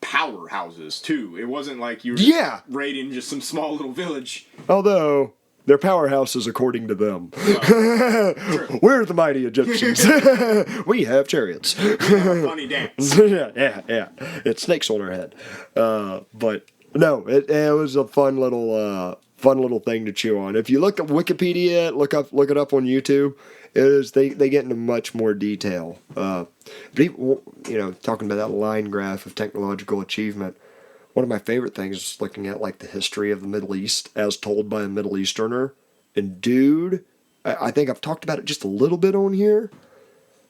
powerhouses too. It wasn't like you were just raiding just some small little village. Although they're powerhouses according to them. We're the mighty Egyptians. We have chariots. We have a funny dance. yeah. It's snakes on our head. But no, it was a fun little thing to chew on. If you look at Wikipedia, look it up on YouTube. They get into much more detail. People, you know, talking about that line graph of technological achievement. One of my favorite things is looking at like the history of the Middle East as told by a Middle Easterner. And dude, I think I've talked about it just a little bit on here.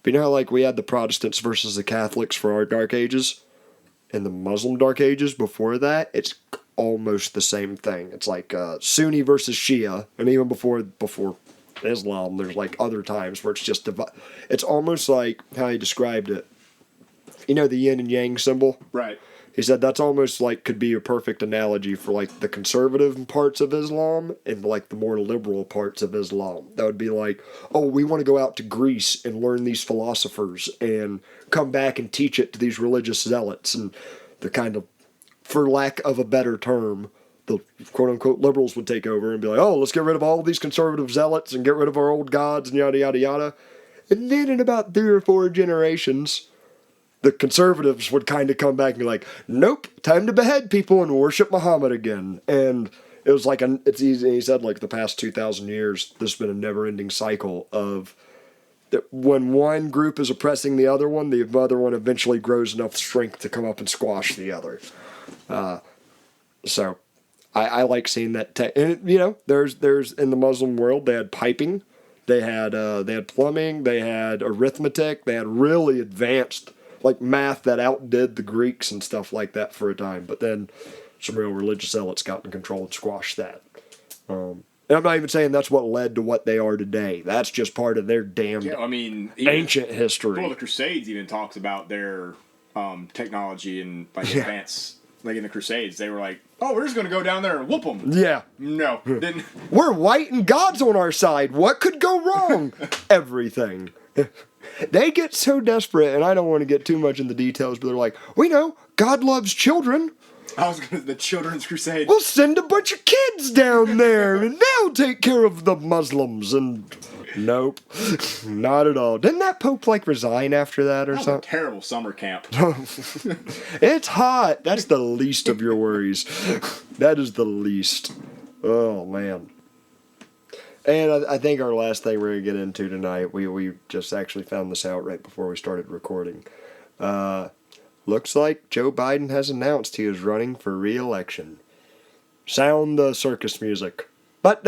But you know how like we had the Protestants versus the Catholics for our Dark Ages? And the Muslim Dark Ages before that, it's almost the same thing. It's like Sunni versus Shia. And even before Islam, there's like other times where it's just it's almost like how he described it. You know the yin and yang symbol? Right. He said that's almost like could be a perfect analogy for like the conservative parts of Islam and like the more liberal parts of Islam. That would be like, oh, we want to go out to Greece and learn these philosophers and come back and teach it to these religious zealots. And the kind of, for lack of a better term, the quote-unquote liberals would take over and be like, oh, let's get rid of all these conservative zealots and get rid of our old gods and yada, yada, yada. And then in about 3 or 4 generations, the conservatives would kind of come back and be like, nope, time to behead people and worship Muhammad again. And it was like, it's easy. He said, like, the past 2,000 years, there's been a never-ending cycle of that when one group is oppressing the other one eventually grows enough strength to come up and squash the other. So I like seeing that. And, you know, there's in the Muslim world, they had piping, they had plumbing, they had arithmetic, they had really advanced like math that outdid the Greeks and stuff like that for a time. But then some real religious zealots got in control and squashed that. And I'm not even saying that's what led to what they are today. That's just part of their damned ancient history. Well, the Crusades even talks about their technology and like advance. Like in the Crusades, they were like, oh, we're just going to go down there and whoop them. Yeah. No. Didn't. We're white and God's on our side. What could go wrong? Everything. They get so desperate, and I don't want to get too much in the details, but they're like, we know God loves children. I was going to the Children's Crusade. We'll send a bunch of kids down there, and they'll take care of the Muslims. And nope, not at all. Didn't that Pope like resign after that or that was something? A terrible summer camp. It's hot. That's the least of your worries. That is the least. Oh man. And I think our last thing we're going to get into tonight, we just actually found this out right before we started recording. Looks like Joe Biden has announced he is running for re-election. Sound the circus music. It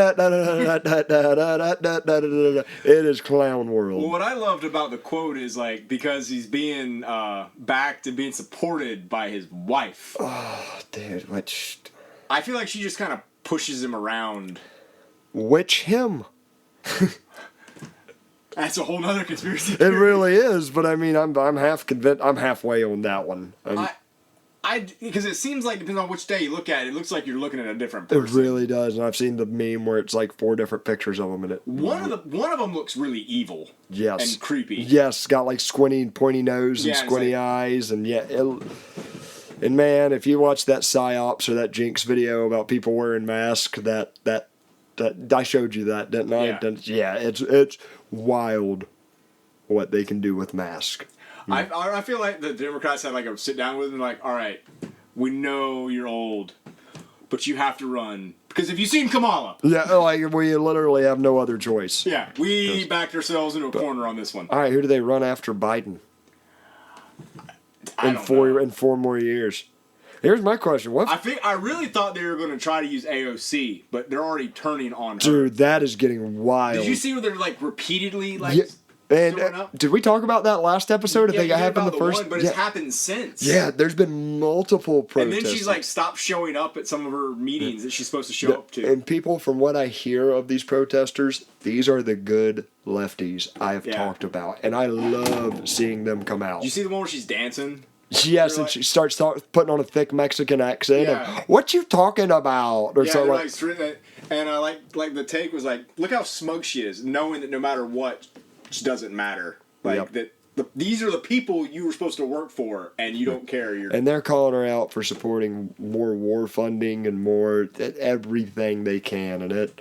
is clown world. Well, what I loved about the quote is like because he's being backed and being supported by his wife. Oh, dude, which I feel like she just kind of pushes him around. Which him? That's a whole nother conspiracy theory. It really is, but I mean, I'm half convinced. I'm halfway on that one. Because it seems like depending on which day you look at it, it looks like you're looking at a different person. It really does, and I've seen the meme where it's like 4 different pictures of him in it. One of them looks really evil. Yes. And creepy. Yes, got like squinty, pointy nose and squinty eyes, and and man, if you watch that PsyOps or that Jinx video about people wearing masks, that I showed you that, didn't I? Yeah. It's wild what they can do with masks. I feel like the Democrats had like a sit down with him, like, all right, we know you're old, but you have to run because if you've seen Kamala, yeah, like we literally have no other choice. Yeah, we backed ourselves into a corner on this one. All right, who do they run after Biden? I don't know. in 4 more years. Here's my question: what? I really thought they were going to try to use AOC, but they're already turning on her. Dude, that is getting wild. Did you see where they're like repeatedly like? Yeah. And throwing up? did we talk about that last episode? I think it happened about the first. one, but it's happened since. Yeah, there's been multiple protests. And then she's like stopped showing up at some of her meetings that she's supposed to show up to. And people, from what I hear of these protesters, these are the good lefties I have talked about, and I love seeing them come out. Did you see the one where she's dancing? Yes, and she starts putting on a thick Mexican accent. Yeah. And, what you talking about? Or Yeah, something like, and I like the take was like, look how smug she is, knowing that no matter what, it doesn't matter. Like that, these are the people you were supposed to work for, and you don't care. And they're calling her out for supporting more war funding and more everything they can. And it,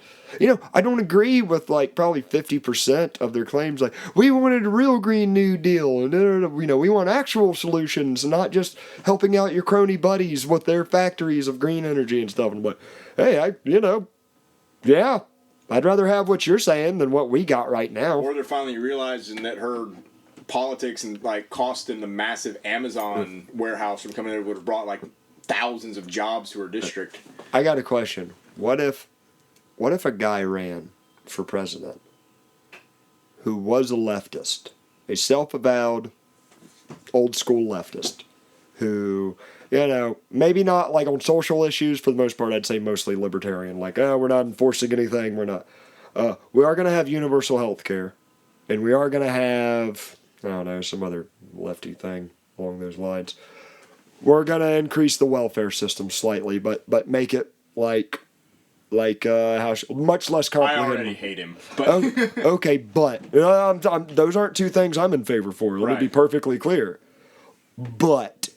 I don't agree with like probably 50% of their claims. Like, we wanted a real Green New Deal, and we want actual solutions, not just helping out your crony buddies with their factories of green energy and stuff. And I'm like, hey, yeah. I'd rather have what you're saying than what we got right now. Or they're finally realizing that her politics and like costing the massive Amazon warehouse from coming in would have brought like thousands of jobs to her district. I got a question. What if a guy ran for president who was a leftist, a self-avowed old school leftist, who, maybe not like on social issues, for the most part, I'd say mostly libertarian. Like, we're not enforcing anything. We're not. We are going to have universal health care. And we are going to have, I don't know, some other lefty thing along those lines. We're going to increase the welfare system slightly, but make it much less complicated. I already hate him. But okay, but those aren't two things I'm in favor for. Let me be perfectly clear. But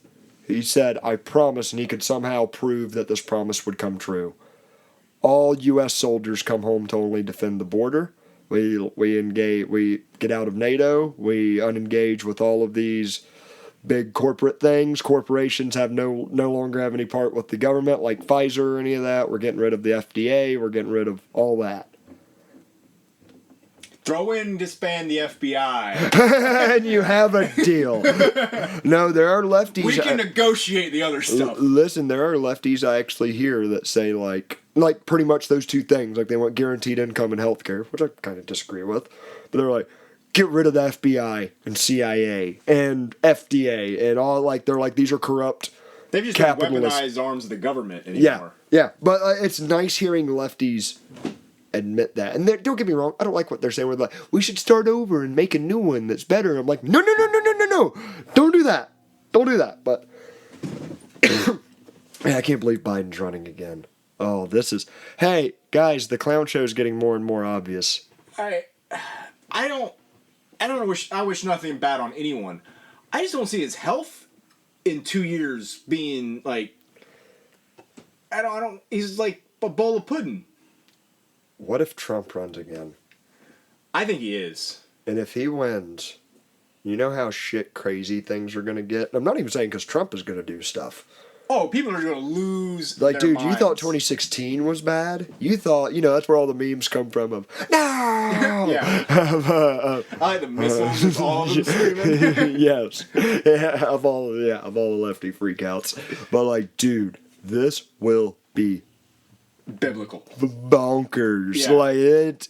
he said, I promise, and he could somehow prove that this promise would come true. All U.S. soldiers come home to only defend the border. We engage. We get out of NATO. We unengage with all of these big corporate things. Corporations have no longer have any part with the government, like Pfizer or any of that. We're getting rid of the FDA. We're getting rid of all that. Throw in, disband the FBI. And you have a deal. No, there are lefties. We can negotiate the other stuff. Listen, there are lefties I actually hear that say like pretty much those two things. Like, they want guaranteed income and health care, which I kind of disagree with. But they're like, get rid of the FBI and CIA and FDA and all. Like, they're like, these are corrupt. They've just weaponized arms of the government anymore. Yeah. But it's nice hearing lefties admit that. And don't get me wrong, I don't like what they're saying. We're like, we should start over and make a new one that's better. I'm like, no. Don't do that. But man, I can't believe Biden's running again. Oh, hey, guys, the clown show is getting more and more obvious. I wish nothing bad on anyone. I just don't see his health in 2 years being like, he's like a bowl of pudding. What if Trump runs again? I think he is. And if he wins, you know how shit crazy things are going to get? I'm not even saying because Trump is going to do stuff. Oh, people are going to lose like, their dude, minds. You thought 2016 was bad? You thought, that's where all the memes come from of, no! Yeah. I like the missiles with all of them screaming. Yes. Yeah, of all the lefty freakouts. But, like, dude, this will be biblical. Bonkers. Yeah. Like,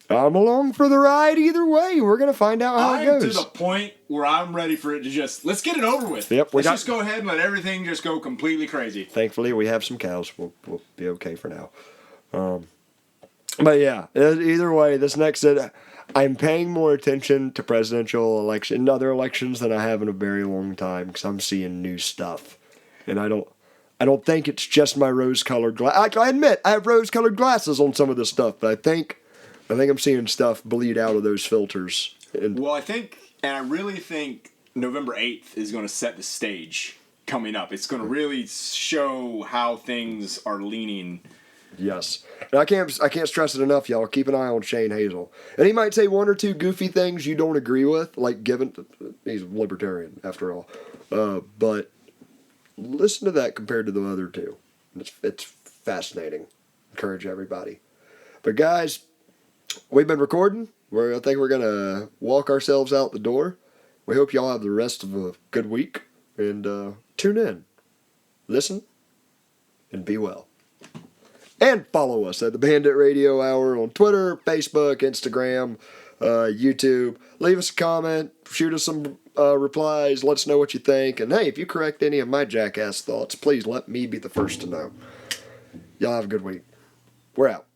I'm along for the ride either way. We're going to find out how it goes. I'm to the point where I'm ready for it to let's get it over with. Yep, let's just go ahead and let everything just go completely crazy. Thankfully, we have some cows. We'll be okay for now. But yeah, either way, this next I'm paying more attention to presidential election and other elections than I have in a very long time because I'm seeing new stuff. And I don't think it's just my rose-colored glasses. I admit, I have rose-colored glasses on some of this stuff, but I think I'm seeing stuff bleed out of those filters. Well, I really think November 8th is going to set the stage coming up. It's going to really show how things are leaning. Yes. And I can't stress it enough, y'all. Keep an eye on Shane Hazel. And he might say one or two goofy things you don't agree with, like he's a libertarian, after all. But listen to that compared to the other two. It's fascinating. Encourage everybody. But guys, we've been recording. I think we're going to walk ourselves out the door. we hope y'all have the rest of a good week. And tune in, listen, and be well. And follow us at the Bandit Radio Hour on Twitter, Facebook, Instagram, YouTube. Leave us a comment, shoot us some replies, let us know what you think. And hey, if you correct any of my jackass thoughts, please let me be the first to know. Y'all have a good week. We're out.